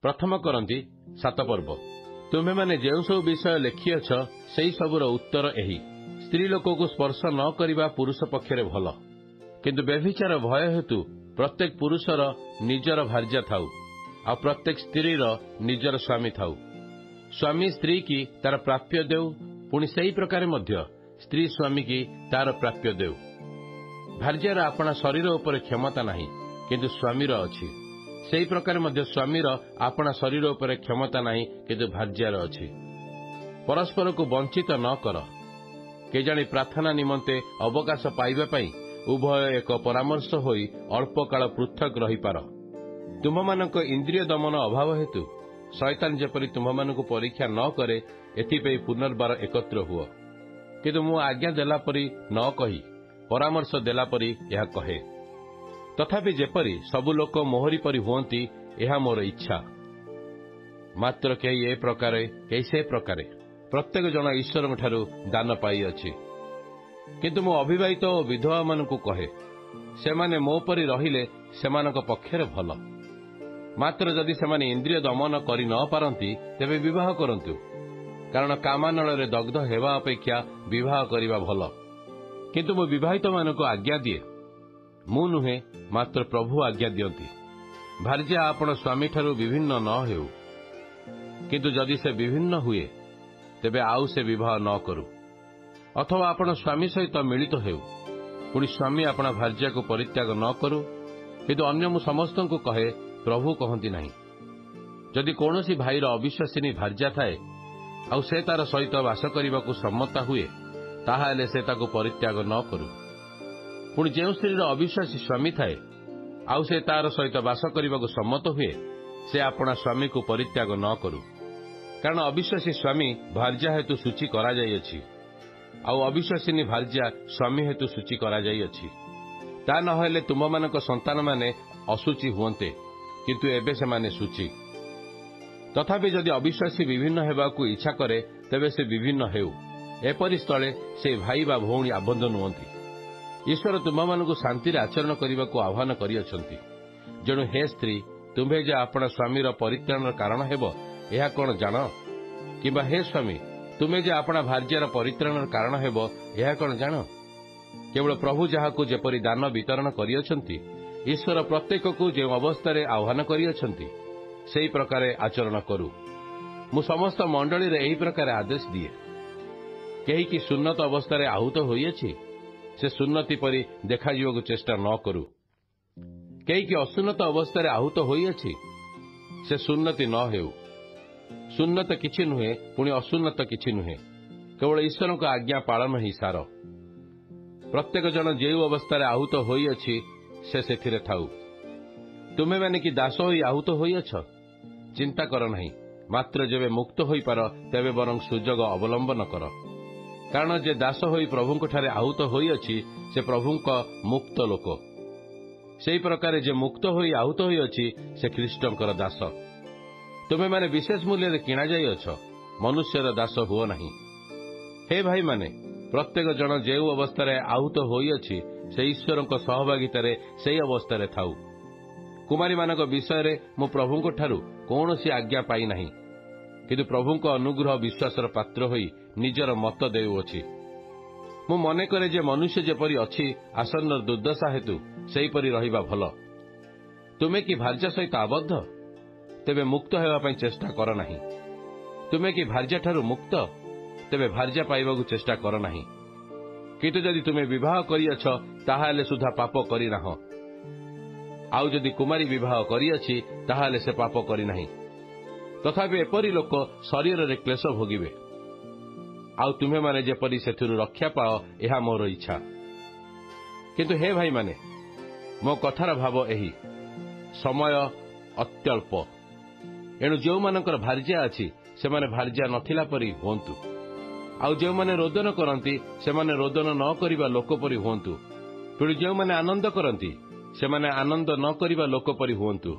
प्रथम करंती 7 पर्व। तुम्हें माने जो सब विषय लिखिअछ सेही सबुर उत्तर एही। स्त्री लोक को स्पर्श न करिबा पुरुष पक्षरे भल, किंतु व्यभिचार भय हेतु प्रत्येक पुरुषर निजर भार्या थाउ आ प्रत्येक स्त्रीर निजर स्वामी थाउ। स्वामी स्त्री की तार प्राप्य देउ, पुणी सही प्रकार मध्य स्त्री स्वामी की तार प्राप्य देउ। भार्यार आपणा शरीर उपर क्षमता नाही, किंतु स्वामीर अछि। सही प्रकार मध्य स्वामीर आपणा शरीर उपर क्षमता नाही, किंतु भार्यार अछि। परस्पर को वंचित न कर। केजाणी प्रार्थना निमंते अवकाश पाइबा पई उभय एक परामर्श होई अल्प काल पृथक रही पार। तुम्हामानक इंद्रिय दमन अभाव हेतु शैतान जेपरी तुम्हामानक परीक्षा न करे, एथिपई पुनर्बार एकत्र हुओ। किंतु मु आज्ञा देला परी न कही परामर्श देला परी यह कहे। तथापि जेपरी सबु लोक मोहरी परी हुअंती, यह मोर इच्छा। मात्र कई ए प्रकारे कई से प्रकारे प्रत्येक जन ईश्वर ठारू दान पाई अछि। किंतु मो अविवाहित और विधवा मानकु कहे, सेमाने मो परी रहिले सेमानक पक्षरे भल। मात्र जदि सेमाने इंद्रिय दमन करि न पारंती, तेबे विवाह करंतु, कारण कामानଳରେ दग्ध हेबा अपेक्षा विवाह करिबा भल। किंतु मो विवाहित मानकु आज्ञा दिए, मु नुहे मात्र प्रभु आज्ञा दियंती। भार्या आपण स्वामी ठारू विभिन्न न हेउ, किंतु जदि से विभिन्न हुए तेबे आउ से विवाह न करू। अथवा आपण स्वामी सहित मिलित हेउ, पुणी स्वामी आपण भार्या को परित्याग न करू। किंतु अन्य मु समस्त को कहे, प्रभु कहती नहीं। जदि कौनसी भाईर अविश्वासिनी भार्या थाए आउ से तार सहित वास करने को सम्मता हुए, ताहाले से ताको परित्याग न करू। पुणी जो स्त्रीर अविश्वासी स्वामी थाए आउ से तार सहित वास करने को सम्मत हुए, से अपना स्वामी को परित्याग न करू। कारण अविश्वासी स्वामी भार्या हेतु सूची करा जाइअछि, आउ अविश्वासिनी भार्या स्वामी हेतु सूची करा जाइअछि। ता न हेले तुममानक संतान माने असुचि हुअन्ते, किंतु एबे से माने सूची। तथापि जदि अविश्वासी विभिन्न हेबाकू इच्छा करे, तेबे से विभिन्न हेउ। एपरि स्थले से भाई बा भौणी आबद्ध नुहंती। ईश्वर तुममानकू शांति आचरण करने को आह्वान करिअछन्ति। जेणु हे स्त्री, तुम्हें जे आपण स्वामीर परित्राणर कारण हेब, यह कौन जान? किंबा हे स्वामी, तुम्हें जे आपण भार्यार परित्राणर कारण हेब, यह कौन जान? केवल प्रभु जहाकू जेपरि दान वितरण करिअछन्ति, ईश्वर प्रत्येक को जो अवस्था आह्वान करिअछन्ति, सेही प्रकारे आचरण करू। मु समस्त मंडली रे एही प्रकारे आदेश दिए। केही की सुन्नत अवस्था आहूत होइअछि, से सुन्नति परि देखाजिବାକୁ चेष्टा न करू। केही की असुन्नत अवस्था आहूत होइअछि, से सुन्नति न हेउ। सुन्नत किछि नुहे, पुणी असुन्नत किछि नुहे, केवल ईश्वर को आज्ञा पालन ही सार। प्रत्येक जन जो अवस्था आहूत होइअछि, से सेथिरे थाउ। तुमे माने कि दास होई आहूत होइअछ, चिंता कर नहीं। मात्र जेबे मुक्त होई पार, तेबे बरং सुजोग अवलंबन कर। कारण जे दास होई प्रभुंक ठारे आहूत होइअछि, से प्रभुंक मुक्त लोक। सेही प्रकार जे मुक्त होई आहूत होइअछि, से ख्रीष्टंकर दास। तुमे माने विशेष मूल्य रे किणा जाइअछ, मनुष्यर दास हुओ नहीं। हे भाई माने, प्रत्येक जन जो अवस्था आहूत होइअछि, से ईश्वरंक सहभागितारे सेही अवस्था थाउ। कुमारी मानक विषय रे मु प्रभुंक ठारू कौनसी आज्ञा पाई नहीं, किंतु प्रभुंक अनुग्रह विश्वासर पात्र होई निजर मत देउअछि। मु मने करे जे मनुष्य जेपरि अछि आसन्न दुर्दशा हेतु, सेहीपरि रहिबा भल। तुमे कि भार्या सहित आबद्ध, तेबे मुक्त हेबा पई चेष्टा कर नहीं। तुमे कि भार्या ठारू मुक्त, तेबे भार्या पाइबाकू चेष्टा कर नहीं। किंतु जदि तुमे विवाह करिअछ, ताहाले सुधा पाप करि नाह। आउ जदि कुमारी विवाह करिअछि, ताहाले से पाप करि नाही। तथापि एपरि लोक शरीर रे क्लेश भोगिबे। आउ तुम्हें माने जेपरि सेथिरु रक्षा पाओ, यह मोर इच्छा। किंतु हे भाई माने, मो कथार भाव एही, समय अत्यल्प। एणु जो मानकर भार्या अछि, सेमाने भार्या नथिला परि हुअन्तु। आउ जो माने रोदन करंती, सेमाने रोदन न करिबा लोक परि हुअन्तु। पुणी जो माने आनंद करंती, सेमाने आनंद न करिबा लोक परि हुअन्तु।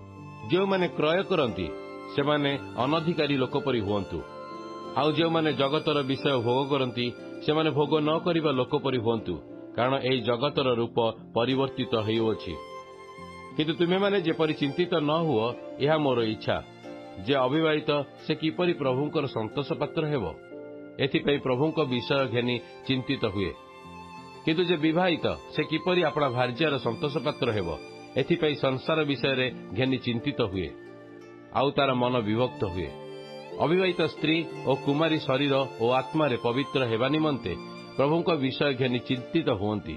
जो माने क्रय करंती, सेमाने अनधिकारी लोक परि हुअन्तु। आउ जो माने जगतर विषय भोग करंती, सेमाने भोग न करिबा लोक परि हुअन्तु। कारण एही जगतर रूप परिवर्तित हेउअछि। किंतु तुमे माने जेपरि चिंतित न हुओ, यह मोर इच्छा। ଯେ ଅବିବାହିତ ସେ କିପରି ପ୍ରଭୁଙ୍କର ସନ୍ତୋଷ ପାତ୍ର ହେବ, ଏଥିପାଇଁ ପ୍ରଭୁଙ୍କ ବିଷୟ ଘେନି ଚିନ୍ତିତ ହୁଏ। କିନ୍ତୁ ଯେ ବିବାହିତ ସେ କିପରି ଆପଣା ଭାର୍ଯ୍ୟାର ସନ୍ତୋଷ ପାତ୍ର ହେବ, ଏଥିପାଇଁ ସଂସାର ବିଷୟରେ ଘେନି ଚିନ୍ତିତ ହୁଏ, ଆଉ ତାର ମନ ବିଭକ୍ତ ହୁଏ। ଅବିବାହିତ ସ୍ତ୍ରୀ ଓ କୁମାରୀ ଶରୀର ଓ ଆତ୍ମାରେ ପବିତ୍ର ହେବା ନିମନ୍ତେ ପ୍ରଭୁଙ୍କ ବିଷୟ ଘେନି ଚିନ୍ତିତ ହୁଅନ୍ତି।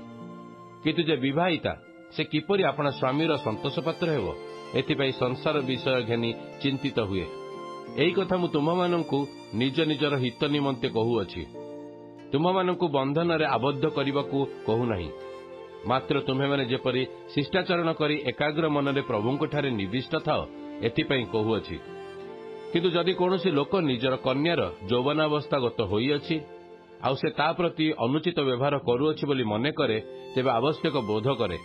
କିନ୍ତୁ ଯେ ବିବାହିତା ସେ କିପରି ଆପଣା ସ୍ୱାମୀର ସନ୍ତୋଷ ପାତ୍ର ହେବ, ଏଥିପାଇଁ ସଂସାର ବିଷୟ ଘେନି ଚିନ୍ତିତ ହୁଏ। ଏହି କଥା ମୁଁ ତୁମମାନଙ୍କୁ ନିଜ ନିଜର ହିତ ନିମନ୍ତେ କହୁଅଛି। ତୁମମାନଙ୍କୁ ବନ୍ଧନରେ ଆବଦ୍ଧ କରିବାକୁ କହୁନାହିଁ, ମାତ୍ର ତୁମେମାନେ ଯେପରି ଶିଷ୍ଟାଚରଣ କରି ଏକାଗ୍ର ମନରେ ପ୍ରଭୁଙ୍କଠାରେ ନିବିଷ୍ଟ ଥାଅ, ଏଥିପାଇଁ କହୁଅଛି। କିନ୍ତୁ ଯଦି କୌଣସି ଲୋକ ନିଜର କନ୍ୟାର ଯୌବନାବସ୍ଥାଗତ ହୋଇଅଛି, ଆଉ ସେ ତା ପ୍ରତି ଅନୁଚିତ ବ୍ୟବହାର କରୁଅଛି ବୋଲି ମନେ କରେ, ତେବେ ଆବଶ୍ୟକ ବୋଧ କରେ।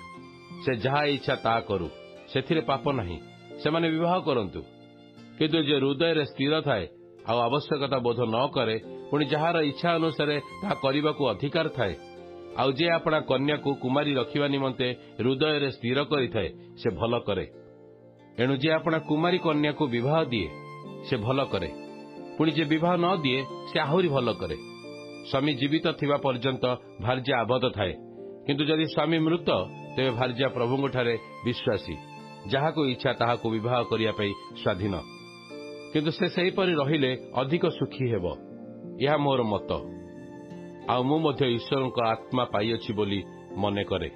ସେ ଯାହା ଇଚ୍ଛା ତାହା କରୁ, ସେଥିରେ ପାପ ନାହିଁ, ସେମାନେ ବିବାହ କରନ୍ତୁ। କିନ୍ତୁ ଯେ ହୃଦୟରେ ସ୍ଥିର ଥାଏ ଆଉ ଆବଶ୍ୟକତା ବୋଧ ନ କରେ, ପୁଣି ଯାହାର ଇଚ୍ଛା ଅନୁସାରେ ତାହା କରିବାକୁ ଅଧିକାର ଥାଏ, ଆଉ ଯେ ଆପଣା କନ୍ୟାକୁ କୁମାରୀ ରଖିବା ନିମନ୍ତେ ହୃଦୟରେ ସ୍ଥିର କରିଥାଏ, ସେ ଭଲ କରେ। ଏଣୁ ଯେ ଆପଣା କୁମାରୀ କନ୍ୟାକୁ ବିବାହ ଦିଏ, ସେ ଭଲ କରେ। ପୁଣି ଯେ ବିବାହ ନ ଦିଏ, ସେ ଆହୁରି ଭଲ କରେ। ସ୍ୱାମୀ ଜୀବିତ ଥିବା ପର୍ଯ୍ୟନ୍ତ ଭାର୍ଯ୍ୟା ଆବଦ୍ଧ ଥାଏ, କିନ୍ତୁ ଯଦି ସ୍ୱାମୀ ମୃତ, ତେବେ ଭାର୍ଯ୍ୟା ପ୍ରଭୁଙ୍କଠାରେ ବିଶ୍ୱାସୀ, ଯାହାକୁ ଇଚ୍ଛା ତାହାକୁ ବିବାହ କରିବା ପାଇଁ ସ୍ୱାଧୀନ। କିନ୍ତୁ ସେ ସେହିପରି ରହିଲେ ଅଧିକ ସୁଖୀ ହେବ, ଏହା ମୋର ମତ। ଆଉ ମୁଁ ମଧ୍ୟ ଈଶ୍ୱରଙ୍କ ଆତ୍ମା ପାଇଅଛି ବୋଲି ମନେ କରେ।